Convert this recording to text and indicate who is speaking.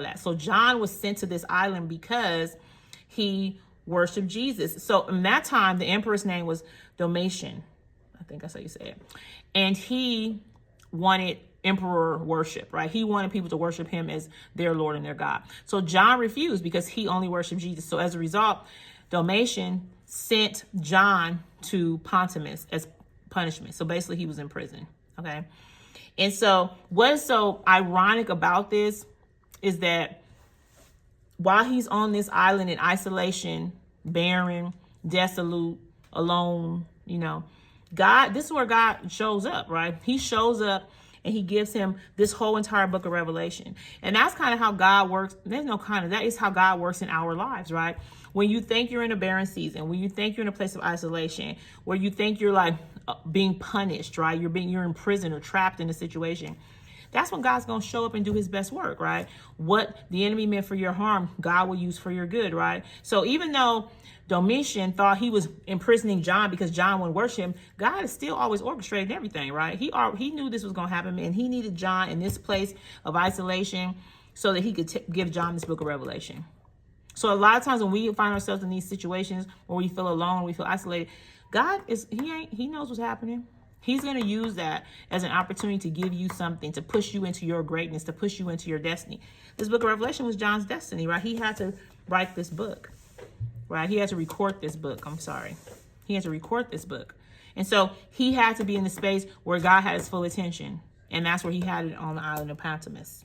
Speaker 1: that. So John was sent to this island because he worshiped Jesus. So in that time, the emperor's name was Domitian. I think that's how you say it. And he wanted emperor worship, right? He wanted people to worship him as their Lord and their God. So John refused because he only worshiped Jesus. So as a result, Domitian sent John to Pontimus as punishment. So basically he was in prison. Okay. And so what is so ironic about this is that while he's on this island in isolation, barren, desolate, alone, God, this is where God shows up, right? He shows up and he gives him this whole entire book of Revelation. And that's kind of how God works. There's no kind of, that is how God works in our lives, right? When you think you're in a barren season, when you think you're in a place of isolation, where you think you're like being punished, right? You're in prison or trapped in a situation. That's when God's going to show up and do his best work, right? What the enemy meant for your harm, God will use for your good, right? So even though Domitian thought he was imprisoning John because John wouldn't worship him, God is still always orchestrating everything, right? He knew this was going to happen, and he needed John in this place of isolation so that he could give John this book of Revelation. So a lot of times when we find ourselves in these situations where we feel alone, we feel isolated, God he knows what's happening. He's going to use that as an opportunity to give you something, to push you into your greatness, to push you into your destiny. This book of Revelation was John's destiny, right? He had to write this book, right? He had to record this book. He had to record this book. And so he had to be in the space where God had his full attention. And that's where he had it on the island of Patmos.